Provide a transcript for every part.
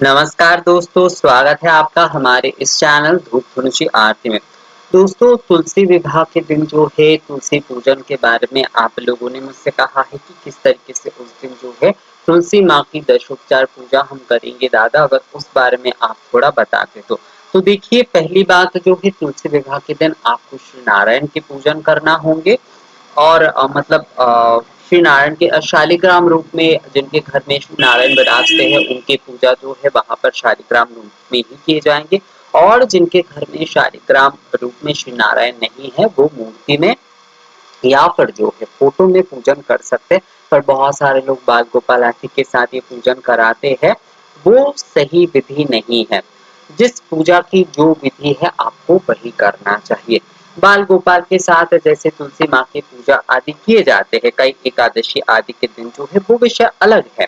नमस्कार दोस्तों, स्वागत है आपका हमारे इस चैनल धूप धुनुषी आरती में। दोस्तों, तुलसी विवाह के दिन जो है तुलसी पूजन के बारे में आप लोगों ने मुझसे कहा है कि किस तरीके से उस दिन जो है तुलसी माँ की दशोपचार पूजा हम करेंगे दादा, अगर उस बारे में आप थोड़ा बताते तो देखिए, पहली बात जो है तुलसी विवाह के दिन आपको श्री नारायण के पूजन करना होंगे। और श्री नारायण के शालिग्राम रूप में जिनके घर में श्री नारायण विराजते हैं उनकी पूजा जो है वहां पर शालिग्राम रूप में ही किए जाएंगे। और जिनके घर में शालिग्राम रूप में श्री नारायण नहीं है वो मूर्ति में या फिर जो है फोटो में पूजन कर सकते हैं। पर बहुत सारे लोग बाल गोपाल आदि के साथ ये पूजन कराते हैं, वो सही विधि नहीं है। जिस पूजा की जो विधि है आपको वही करना चाहिए। बाल गोपाल के साथ जैसे तुलसी माँ की पूजा आदि किए जाते हैं कई एकादशी आदि के दिन जो है वो विषय अलग है।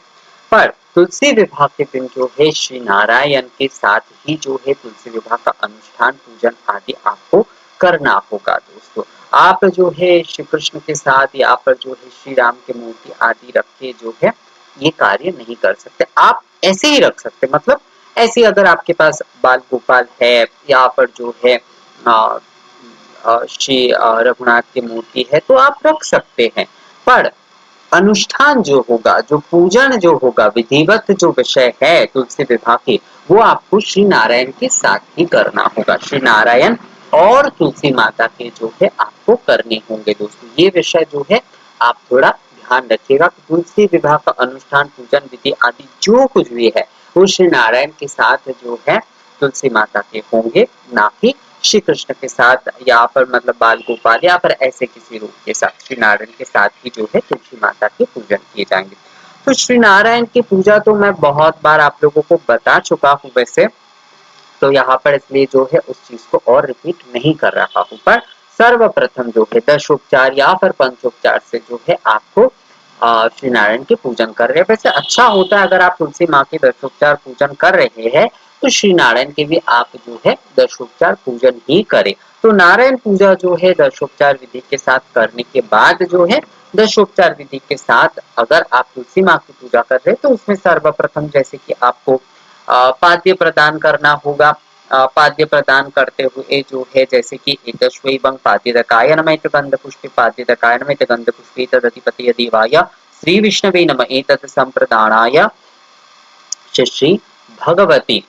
पर तुलसी विवाह के दिन जो है श्री नारायण के साथ ही जो है तुलसी विवाह का अनुष्ठान पूजन आदि आपको करना होगा। दोस्तों, आप जो है श्री कृष्ण के साथ या फिर जो है श्री राम की मूर्ति आदि रख के जो है ये कार्य नहीं कर सकते। आप ऐसे ही रख सकते, मतलब ऐसे अगर आपके पास बाल गोपाल है या फिर जो है श्री रघुनाथ की मूर्ति है तो आप रख सकते हैं। पर अनुष्ठान जो होगा, जो पूजन जो होगा, विधिवत जो विषय है तुलसी विवाह के, वो आपको श्री नारायण के साथ ही करना होगा। श्री नारायण और तुलसी माता के जो है आपको करने होंगे। दोस्तों, ये विषय जो है आप थोड़ा ध्यान रखिएगा। तुलसी विवाह का अनुष्ठान पूजन विधि आदि जो कुछ भी है वो श्री नारायण के साथ जो है तुलसी माता के होंगे, ना कि श्री कृष्ण के साथ या फिर बाल गोपाल या फिर ऐसे किसी रूप के साथ। श्री नारायण के साथ ही जो है तुलसी माता के पूजन किए जाएंगे। तो श्री नारायण की पूजा तो मैं बहुत बार आप लोगों को बता चुका हूँ वैसे, तो यहाँ पर इसलिए जो है उस चीज को और रिपीट नहीं कर रहा हूँ। पर सर्वप्रथम जो है दशोपचार या फिर पंचोपचार से जो है आपको श्री नारायण के पूजन कर रहे हैं। वैसे अच्छा होता है अगर आप तुलसी माँ के दशोपचार पूजन कर रहे हैं तो श्री नारायण के भी आप जो है दशोपचार पूजन ही करें। तो नारायण पूजा जो है दशोपचार विधि के साथ करने के बाद जो है दशोपचार विधि के साथ अगर आप तुलसी माँ की पूजा कर रहे हैं तो उसमें सर्वप्रथम जैसे कि आपको पाद्य प्रदान करना होगा। पाद्य प्रदान करते हुए जो है जैसे कि एतश्वैवं पाद्यदकाय नमः गंधपुष्पे पाद्यदकाय नमः गंधपुष्पे तदधिपतये देवाय श्री विष्णवे नमः एतत् संप्रदानाय श्री भगवती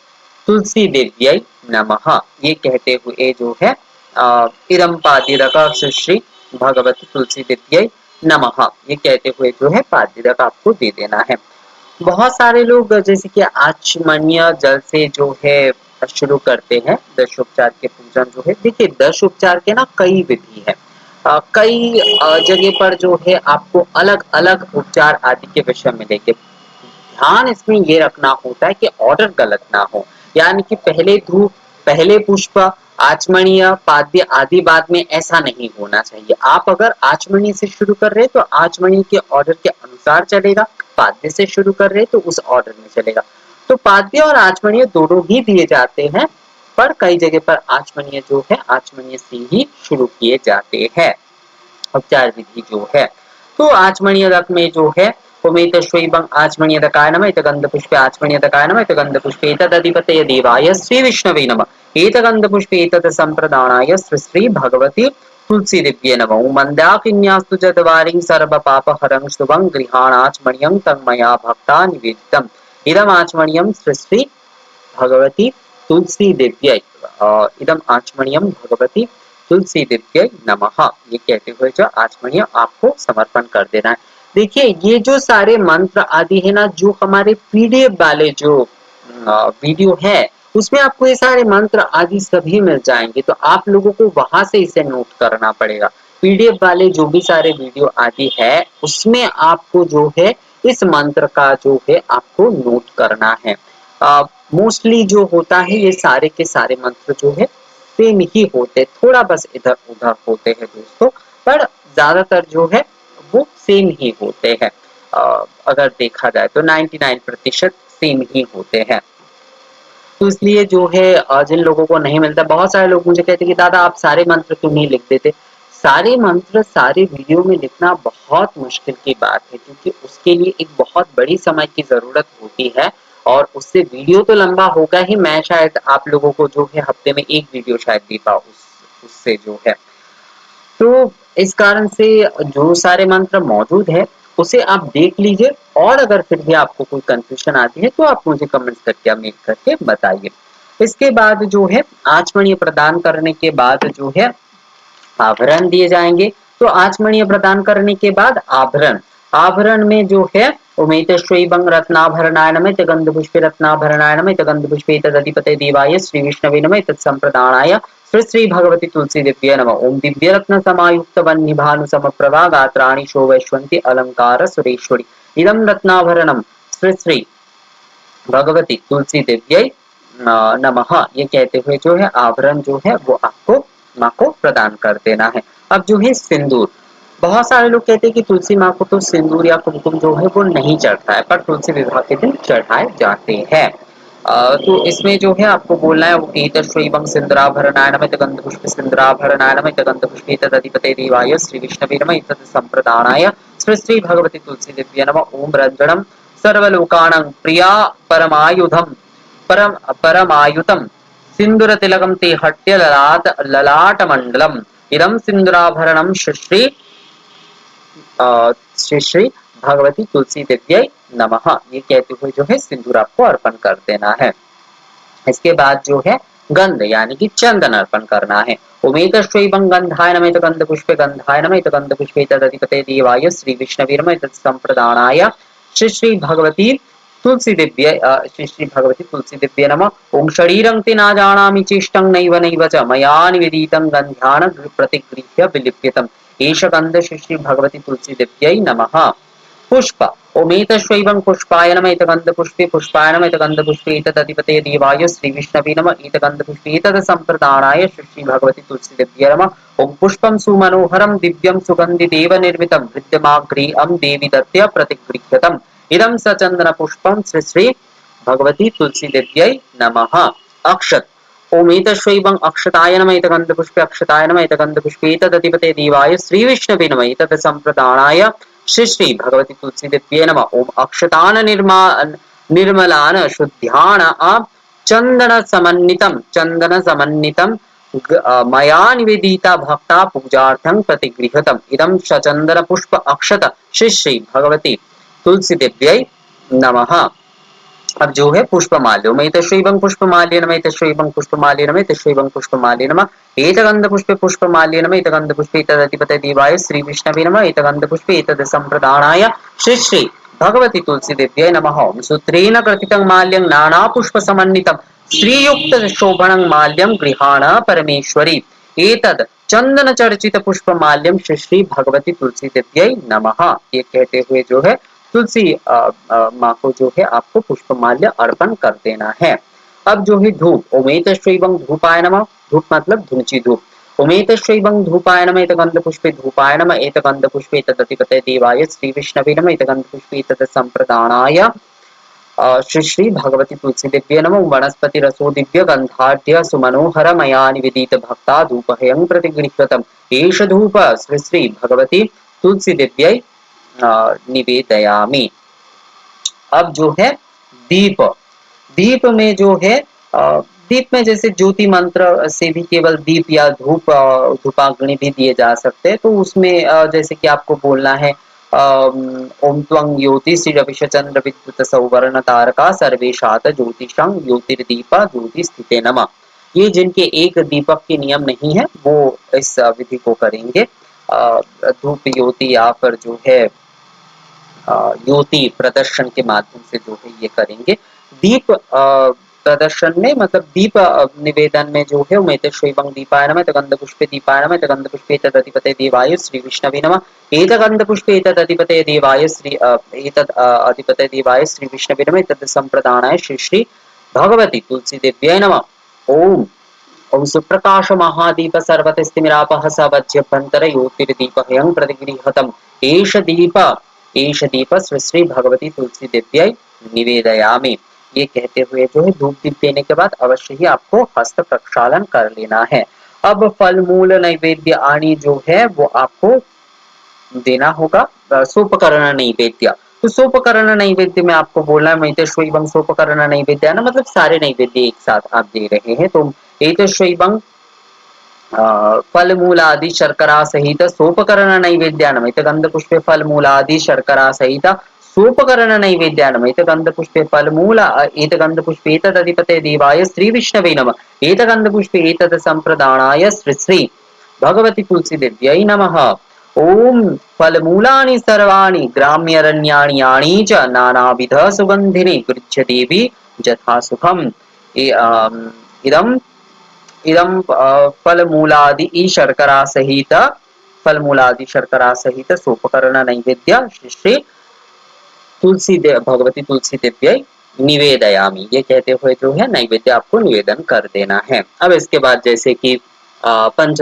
तुलसी देव्यै नमः। ये कहते हुए जो है इदं पाद्यदक श्री भगवती तुलसी देव्यै नमः ये कहते हुए जो है पाद्यदक आपको दे देना है। बहुत सारे लोग जैसे कि आचमनीय जल से जो है शुरू करते हैं दशोपचार के पूजन जो है। देखिए, दशोपचार के ना कई विधि है, कई जगह पर जो है आपको अलग अलग उपचार आदि के विषय मिलेंगे। ध्यान इसमें ये रखना होता है कि ऑर्डर गलत ना हो, यानी कि पहले धूप, पहले पुष्प, आचमनीय, पाद्य आदि बाद में, ऐसा नहीं होना चाहिए। आप अगर आचमनीय से शुरू कर रहे हैं तो आचमनीय के ऑर्डर के अनुसार चलेगा, पाद्य से शुरू कर रहे हैं तो उस ऑर्डर में चलेगा। तो पाद्य और आचमनीय दोनों ही दिए जाते हैं, पर कई जगह पर आचमनीय जो है आचमनीय से ही शुरू किए जाते हैं उपचार विधि जो है। तो आचमनीय रथ में जो है पुमेतश्वैवं आचमनीयदकाय नमः एतगन्धपुष्पे आचमनीयदकाय नमः एतगन्धपुष्पे एतदधिपतये देवाय श्री विष्णवे नमः एतगन्धपुष्पे एतत् संप्रदानाय श्री भगवती तुलसी दिव्ये नमः। ओम मन्दाकिन्यास्तु जदवारिं सर्वपापहरं शुभं गृहाणाचमनीयं तन्मया भक्ता निवेदितम्। इदम् आचमनीयं श्री भगवती तुलसी दिव्यै इदम् आचमनीयं भगवती तुलसी दिव्यै नमः ये कहते हुए जो आचमनीय आपको समर्पण कर देना है। देखिए, ये जो सारे मंत्र आदि है ना, जो हमारे पीडीएफ वाले जो वीडियो है उसमें आपको ये सारे मंत्र आदि सभी मिल जाएंगे, तो आप लोगों को वहां से इसे नोट करना पड़ेगा। पीडीएफ वाले जो भी सारे वीडियो आदि है उसमें आपको जो है इस मंत्र का जो है आपको नोट करना है। मोस्टली जो होता है ये सारे के सारे मंत्र जो है सेम ही होते, थोड़ा बस इधर उधर होते हैं दोस्तों, पर ज्यादातर जो है वो सेम ही होते हैं। अगर देखा जाए तो 99% सेम ही होते हैं। तो इसलिए जो है जिन लोगों को नहीं मिलता, बहुत सारे लोग मुझे कहते हैं कि दादा आप सारे मंत्र क्यों नहीं लिख देते। सारे मंत्र सारे वीडियो में लिखना बहुत मुश्किल की बात है, क्योंकि उसके लिए एक बहुत बड़ी समय की जरूरत होती है और उससे वीडियो तो लंबा होगा ही, मैं शायद आप लोगों को जो है हफ्ते में एक वीडियो शायद दे पाऊँ उससे जो है। तो इस कारण से जो सारे मंत्र मौजूद है उसे आप देख लीजिए, और अगर फिर भी आपको कोई कंफ्यूजन आती है तो आप मुझे कमेंट करके या मेल करके बताइए। इसके बाद जो है आचमनीय प्रदान करने के बाद जो है आभरण दिए जाएंगे। तो आचमनीय प्रदान करने के बाद आभरण, आभरण में जो है उमेतश्वैवं रत्नाभरणाय नमः गंधपुष्पे रत्नाभरणाय नमः गंधपुष्पे तदधिपते देवाय श्री विष्णवे नमः तत्संप्रदानाय श्री श्री भगवती तुलसी दिव्य नमः। ओम दिव्य रत्न समायुक्त वह्निभानु समप्रभा गात्राणि शोभैश्वन्ति अलंकार सुरेश्वरी इदं रत्नाभरणम श्री श्री भगवती तुलसी दिव्य नमः। ये कहते हुए जो है आभरण जो है वो आपको माँ को प्रदान कर देना है। अब जो है सिंदूर, बहुत सारे लोग कहते हैं कि तुलसी माँ को तो सिंदूर या कुमकुम जो है वो नहीं चढ़ता है, पर तुलसी विवाह के दिन चढ़ाए जाते हैं। तो इसमें जो है आपको बोलना है एतश्वैवं सिंदूराभरणाय नमः गंधपुष्प सिंदूराभरणाय नमः गंधपुष्पे तदधिपते देवाय श्री विष्णवे नमः तत् संप्रदानाय श्री श्री भगवती तुलसी दिव्य नमः। ओम रंजनम सर्वलोकानां प्रिया परमायुधम परमायुतम सिंदूर तिलकम ते हट्य ललाट मंडलम इदम सिंदूराभरणम श्री श्री भगवती तुलसी दिव्य नमः। ये कहते हुए जो है सिंदूर आपको अर्पण कर देना है। इसके बाद जो है गंध यानी कि चंदन अर्पण करना है। उमेतश्वैवं गंधाय नमः गंधपुष्पे गंधाय नमः गंधपुष्पे तदधिपते देवाय श्री विष्णवे नमः तत्संप्रदानाय श्री श्री भगवती तुलसी दिव्य श्री श्री भगवती तुलसी दिव्य नमः। ओम शरीरं ते न जानामि चेष्टं नैव नैव च मया निवेदितं गन्ध्यान प्रतिगृह्य विलिप्यतम् एष गन्ध श्री श्री भगवती तुलसी दिव्यै नमः। पुष्प ओमेतश्वैवं पुष्पाय नमः गन्धपुष्पे पुष्पाय नमः गन्धपुष्पे तदधिपते देवाय श्री विष्णवे नमः गन्धपुष्पे तदसंप्रदानाय श्री श्री भगवती तुलसी दिव्य नमः। ओम पुष्पं सुमनोहरं दिव्यं सुगन्धिदेव निर्मितं विद्यमाग्रीअं देवी दत्त्य प्रतिगृह्यतम् इदं सचंदन पुष्पं श्री श्री भगवती तुलसी दिव्यै नमः। अक्षत ओमेतश्वैवं अक्षताय नमः गन्धपुष्पे अक्षताय नमः गन्धपुष्पे तदधिपते देवाय श्री विष्णवे नमः तत्संप्रदानाय श्री श्री भगवती तुलसी दिव्ये नमः। ओम अक्षतान निर्मलान शुद्ध्यान चंदन समन्वितम मया निवेदिता भक्ता पूजार्थं प्रतिगृह्यतम् इदं सचंदन पुष्प अक्षत श्री श्री भगवती तुलसी दिव्यै नमः। अब जो है पुष्पमाल्य ओमेतश्वैवं पुष्पमाल्य नमः एतश्वैवं पुष्पमाल्य नमः एतश्वैवं पुष्पमाल्य नमः एतगन्धपुष्पे पुष्पमाल्य नमः एतगन्धपुष्पे तदधिपते देवाय श्री विष्णवे नमः एतगन्धपुष्पे तत्संप्रदानाय श्री श्री भगवती तुलसी दिव्यै नमः। ओम सूत्रेण ग्रथितं माल्यं नाना पुष्प समन्वितं श्रीयुक्त शोभनं माल्यं गृहाण परमेश्वरी एतद चंदन चर्चित पुष्प माल्यम श्री श्री भगवती तुलसी दिव्यै नमः। ये कहते हुए जो है तुलसी माँ को जो है आपको पुष्पमाल्य अर्पण कर देना है। अब जो है धूप ओमेतश्वैवं धूपाय नमः, धूप मतलब धुंची धूप। ओमेतश्वैवं धूपाय नमः गंधपुष्पे धूपाय नमः गंधपुष्पे तदधिपते देवाय श्री विष्णवे नमः गंधपुष्पे तत्संप्रदानाय श्री श्री भगवती तुलसी दिव्य नमः। वनस्पति रसो दिव्य गंधाढ्य सुमनोहर मया निवेदित भक्ता धूपहयं प्रतिगृह्यतम् एष धूप श्री श्री भगवती तुलसी दिव्यै निवेदयामि। अब जो है दीप, दीप में जो है दीप में जैसे ज्योति मंत्र से भी केवल दीप या धूप धूपाग्नि भी दिए जा सकते हैं। तो उसमें जैसे कि आपको बोलना है ओम त्वं ज्योति श्री रविश चंद्र विद्युत सौवर्ण तारका सर्वेशात ज्योतिषं ज्योतिर्दीप ज्योति स्थिते नमः। ये जिनके एक दीपक के नियम नहीं है वो इस विधि को करेंगे। धूप ज्योति या फिर जो है ज्योति प्रदर्शन के माध्यम से जो है ये करेंगे। दीप प्रदर्शन में मतलब दीप निवेदन में जो है उमेतश्वैवं दीपाय नमः गंधपुष्पे दीपाय नमः गंधपुष्पे तदधिपते देवाय श्री विष्णवे नमः एतगंधपुष्पे तदधिपते देवाय श्री अधिपते देवाय श्री विष्णवे नमः तत्संप्रदानाय श्री श्री भगवती तुलसी दिव्यै नमः। ओम ओम सुप्रकाश महादीप सर्वतस्तिमिरापः सवज्यभ्यंतर ज्योतिर्दीपहयं प्रतिगृह्यतम् एष दीप श्री श्री भगवती तुलसी दिव्यै निवेदयामि। ये कहते हुए जो है धूप दीप देने के बाद अवश्य ही आपको हस्त प्रक्षालन कर लेना है। अब फल मूल नैवेद्य आनी जो है वो आपको देना होगा। सोपकरण नैवेद्य तो सोपकरण नैवेद्य में आपको बोलना है एतश्वैवं सोपकरण नैवेद्य ना, मतलब सारे नैवेद्य एक साथ आप दे रहे हैं। तो एतश्वैवं फल मूलादि शर्करा सहित सोपकरण नैवेद्यानम गंध पुष्पे फल मूलादि शर्करा सहित सोपकरण नैवेद्यानम गंध पुष्पे फल मूल गंध पुष्पे तदिपते देवाय श्री विष्णवे नमः गंध पुष्पे एतद संप्रदानाय श्री श्री भगवती तुलसी देव्यै नमः। ओम फलमूलानि सर्वाणि ग्राम्यरण्यानि यानि च नानाविध सुगंधिनि गृह्य देवी यथा सुखम। इदम इदम फलमूलादि शर्करा सहित फलमूलादि शर्करा सहित सोपकरण नैवेद्य श्री तुलसी देव भगवती तुलसी देव्यै निवेदयामी, ये कहते हुए जो है नैवेद्य आपको निवेदन कर देना है। अब इसके बाद जैसे कि पंच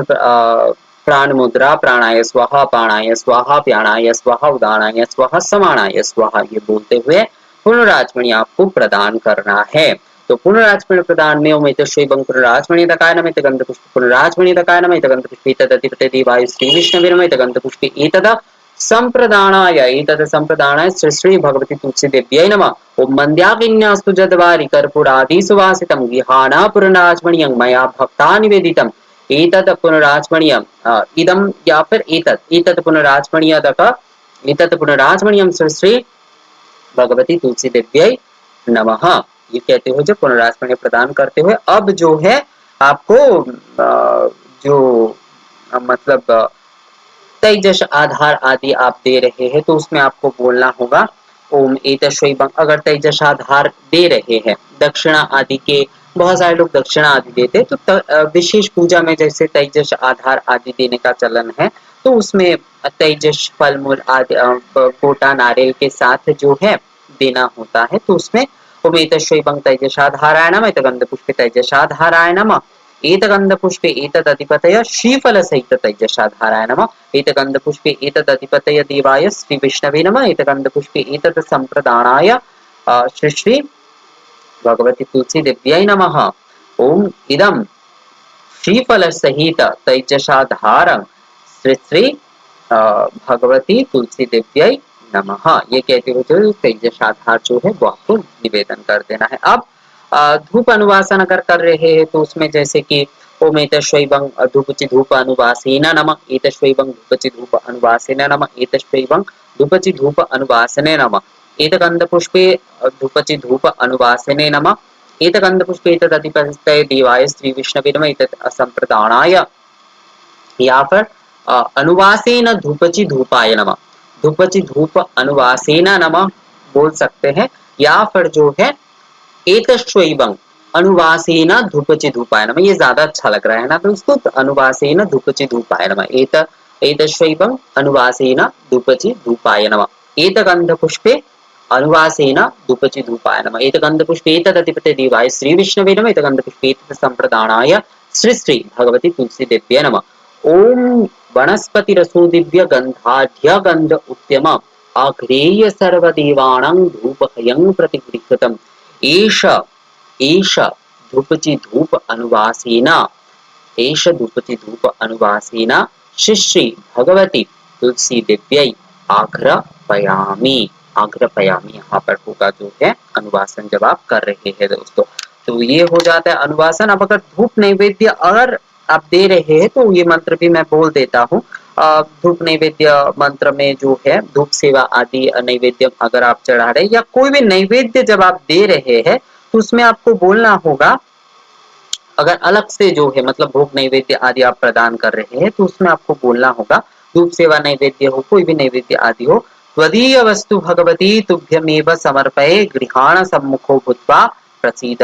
प्राण मुद्रा प्राणाय स्वाहा पाणाय स्वाहा प्याणाय स्वाहा उदानाय स्वाहा समानाय स्वाहा, ये बोलते हुए पुनराचमणी आपको प्रदान करना है। तो पुनराचमणी प्रदान में ओमेतश्वैवं पुनराचमणी तकाय नमः गंध पुष्प पुनराचमणी तकाय नमः गंध पुष्पे तदधिपते देवाय श्री विष्णवे नमः गंध पुष्पे एतद संप्रदानाय श्री श्री भगवती तुलसी देव्यै नमः। ओम मन्द्याकिन्यास्तु जदवारि कर्पूरादि सुवासितं विहाना पुनराचमणीयं मया भक्ता निवेदितम् एतत् पुनराचमणीयम् इदं या फिर एतत् पुनराचमणीयं श्री श्री भगवती तुलसी देव्यै नमः, ये कहते हुए जो पुनराचमणी प्रदान करते हुए अब जो है आपको जो मतलब तेजस आधार आदि आप दे रहे हैं तो उसमें आपको बोलना होगा ओम एतश्वैवं। अगर तेजस आधार दे रहे हैं दक्षिणा आदि के, बहुत सारे लोग दक्षिणा आदि देते हैं, तो विशेष पूजा में जैसे तेजस आधार आदि देने का चलन है तो उसमें तेजस फल मूल आदि गोटा नारियल के साथ जो है देना होता है। तो उसमें ओम एतश्वैवं तेजसाधाराय नमः गंध पुष्पे तेजसाधाराय नमः एतगंध पुष्पे एतदधिपतय श्रीफल सहित तेजसाधाराय नमः एतगंध पुष्पे एतदधिपतय देवाय श्री विष्णवे नमः एतगंध पुष्पे एतद संप्रदानाय श्री श्री भगवती तुलसी देव्यै नमः। ओम इदम श्रीफल सहित तेजसाधारं श्री श्री भगवती तुलसी देव्यै नमः, ये कहते हुए जो तेजसाधार जो है वो आपको निवेदन कर देना है। अब धूप अनुवासन अगर कर रहे हैं तो उसमें जैसे कि ओम एतश्वैवं धूपचि धूप अनुवासेन नमः एतश्वैवं धूपचि धूप अनुवासेन नमः एतश्वैवं धूपचि धूप अनुवासने नमः एतगंध पुष्पे धूपचि धूप अनुवासने नमः एतगंध पुष्पे एतदधिपतये देवाय श्री विष्णवे नमः एतत् असंप्रदानाय, या फिर अनुवासेन धूपचि धूपाय नमः धूपचि धूप अनुवासेन नमः बोल सकते हैं, या फिर जो है एतश्वैवं अनुवासेन धूपचि धूपाय नमः, ये ज्यादा अच्छा लग रहा है ना, तो इसको अनुवासेन धूपचि धूपाय नमः एतश्वैवं अनुवासेन धूपचि धूपाय नमः एतगंध पुष्पे अनुवासेन धूपचि धूपाय नमः एतगंध पुष्पे एतदधिपते देवाय श्री विष्णवे नमः एतगंध पुष्पे एतत् संप्रदानाय श्री श्री भगवती तुलसी देव्यै नमः। ओम वनस्पति रसो दिव्य गंधाढ्य गंध उत्तम आघ्रेय सर्वदेवानां धूपहयं प्रतिगृह्यतम् एष एष धूपचि धूप अनुवासेन एष धूपचि धूप अनुवासेन श्री श्री भगवती तुलसी देव्यै आघ्रपयामि आघ्रपयामि, यहाँ पर होगा जो है अनुवासन जब आप कर रहे हैं दोस्तों। तो ये हो जाता है अनुवासन। अब अगर धूप नैवेद्य अगर आप दे रहे हैं तो ये मंत्र भी मैं बोल देता हूँ। धूप नैवेद्य मंत्र में जो है धूप सेवा आदि नैवेद्य अगर आप चढ़ा रहे या कोई भी नैवेद्य जब आप दे रहे हैं तो उसमें आपको बोलना होगा, अगर अलग से जो है मतलब भोग नैवेद्य आदि आप प्रदान कर रहे हैं तो उसमें आपको बोलना होगा धूप सेवा नैवेद्य हो कोई भी नैवेद्य आदि हो, त्वदीय वस्तु भगवती तुभ्यमेव समर्पये गृहाण सम्मुखो भूत्वा प्रसीद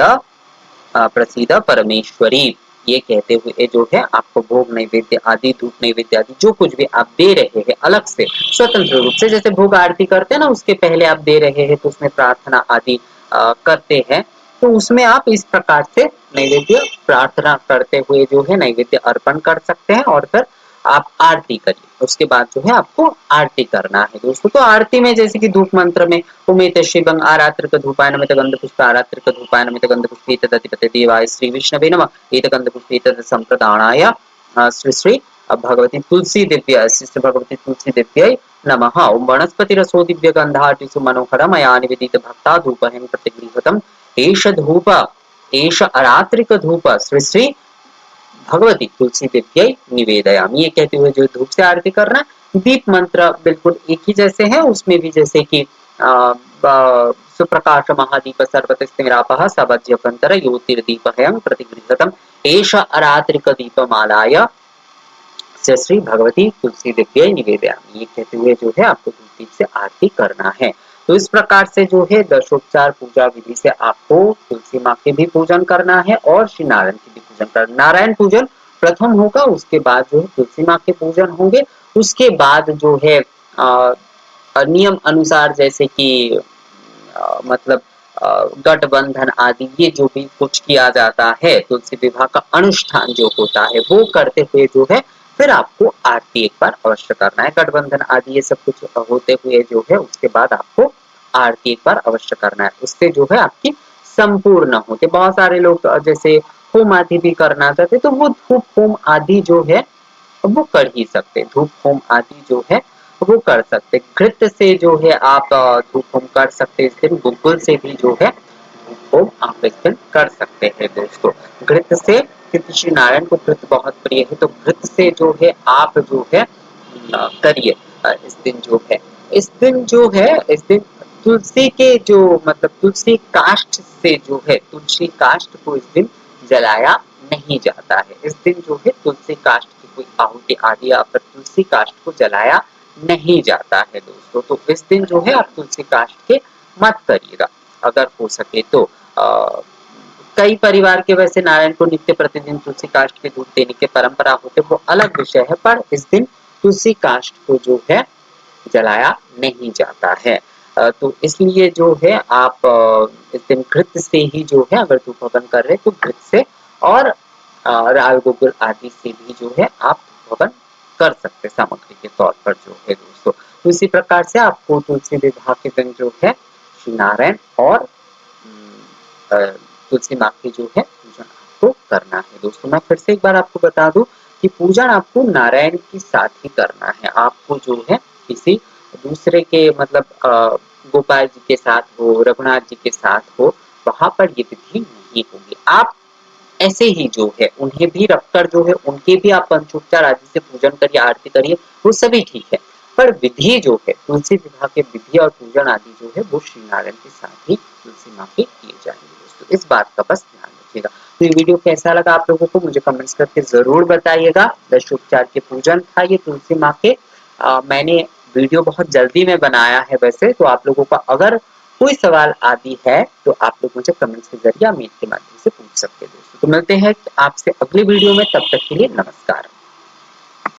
प्रसीद परमेश्वरी, ये कहते हुए जो है आपको भोग नैवेद्य आदि धूप नैवेद्य आदि जो कुछ भी आप दे रहे हैं अलग से स्वतंत्र रूप से, जैसे भोग आरती करते हैं ना उसके पहले आप दे रहे हैं तो उसमें प्रार्थना आदि करते हैं, तो उसमें आप इस प्रकार से नैवेद्य प्रार्थना करते हुए जो है नैवेद्य अर्पण कर सकते हैं और फिर आप आरती करिए। उसके बाद जो है आपको आरती करना है दोस्तों। तो आरती में जैसे कि धूप मंत्र में उमेतश्वैवं आरात्रिक धूपाय नमः गंध पुष्प आरात्रिक धूपाय नमः गंध पुष्प एतदधिपते देवाय श्री विष्णवे नमः एतगंध पुष्प एतत् संप्रदानाय श्री श्री भगवती तुलसी दिव्य शिष्य भगवती तुलसी दिव्यै नमः। ओम वनस्पति रसो दिव्य गंधाटिसु मनोहर मया निवेदित भक्ता धूपहेम प्रतिगृहतम एष धूप एष अरात्रिक धूप श्री श्री भगवती तुलसी दिव्यै निवेदयामि। ये कहते हुए जो धूप से आरती करना। दीप मंत्र बिल्कुल एक ही जैसे है, उसमें भी जैसे कि सुप्रकाश महादीप सर्वतस्तिमिरापः सवज्यभ्यंतर ज्योतिर्दीपहयं प्रतिगृहतम एष अरात्रिक दीपमालाय श्री भगवती तुलसी दिव्यै निवेदयामि। ये कहते हुए जो है आपको धूप दीप से आरती करना है। तो इस प्रकार से जो है दशोपचार पूजा विधि से आपको तुलसी माँ के भी पूजन करना है और श्री नारायण की भी पूजन करना। नारायण पूजन प्रथम होगा, उसके बाद जो है तुलसी माँ के पूजन होंगे। उसके बाद जो है नियम अनुसार जैसे कि मतलब गठबंधन आदि ये जो भी कुछ किया जाता है, तुलसी विवाह का अनुष्ठान जो होता है वो करते हुए जो है फिर आपको आरती एक बार अवश्य करना है। गठबंधन आदि ये सब कुछ होते हुए जो है उसके बाद आपको आरती एक बार अवश्य करना है। उससे जो है आपकी संपूर्ण होते। बहुत सारे लोग जैसे होम आदि भी करना चाहते तो वो धूप होम आदि जो है वो कर ही सकते। धूप होम आदि जो है वो कर सकते। घृत से जो है आप धूप होम कर सकते। इस दिन गुग्गुल से भी जो है धूप होम आप इस दिन कर सकते हैं दोस्तों। घृत से, क्योंकि श्री नारायण को घृत बहुत प्रिय है, तो घृत से जो है आप जो है करिए इस दिन जो है। इस दिन जो है इस दिन तुलसी के जो मतलब तुलसी काष्ठ से जो है तुलसी काष्ठ को इस दिन जलाया नहीं जाता है। इस दिन जो है तुलसी काष्ठ की कोई आहुति आदि या फिर तुलसी काष्ठ को जलाया नहीं जाता है दोस्तों। तो इस दिन जो है आप तुलसी काष्ठ के मत करिएगा अगर हो सके तो। कई परिवार के वैसे नारायण को नित्य प्रतिदिन तुलसी काष्ठ के दूध देने की परंपरा होते, वो अलग विषय है, पर इस दिन तुलसी काष्ठ को जो है जलाया नहीं जाता है। तो इसलिए जो है आप इस दिन घृत से ही जो है अगर धूप हवन कर रहे तो घृत से और राल गोकुल आदि से भी जो है आप धूप हवन कर सकते सामग्री के तौर पर जो है दोस्तों। तो इसी प्रकार से आपको तुलसी विवाह के दिन जो है श्री नारायण और तुलसी माँ की जो है पूजन आपको करना है दोस्तों। मैं फिर से एक बार आपको बता दूं कि पूजन आपको नारायण के साथ ही करना है। आपको जो है किसी दूसरे के मतलब गोपाल जी के साथ हो, रघुनाथ जी के साथ हो, वहां पर ये विधि नहीं होगी। आप ऐसे ही जो है उन्हें भी रखकर जो है उनके भी आप पंचोपचार आदि से पूजन करिए, आरती करिए, वो सभी ठीक है। पर विधि जो है तुलसी विवाह के विधि और पूजन आदि जो है वो श्री नारायण के साथ ही तुलसी माँ के किए जाएंगे दोस्तों। इस बात का बस ध्यान रखिएगा। तो ये वीडियो कैसा लगा आप लोगों को मुझे कमेंट्स करके जरूर बताइएगा। दशोपचार के पूजन था ये तुलसी माँ के। मैंने वीडियो बहुत जल्दी में बनाया है वैसे, तो आप लोगों का अगर कोई सवाल आदि है तो आप लोग मुझे कमेंट्स के जरिए मेल के माध्यम से पूछ सकते हैं दोस्तों। तो मिलते हैं आपसे अगली वीडियो में, तब तक के लिए नमस्कार।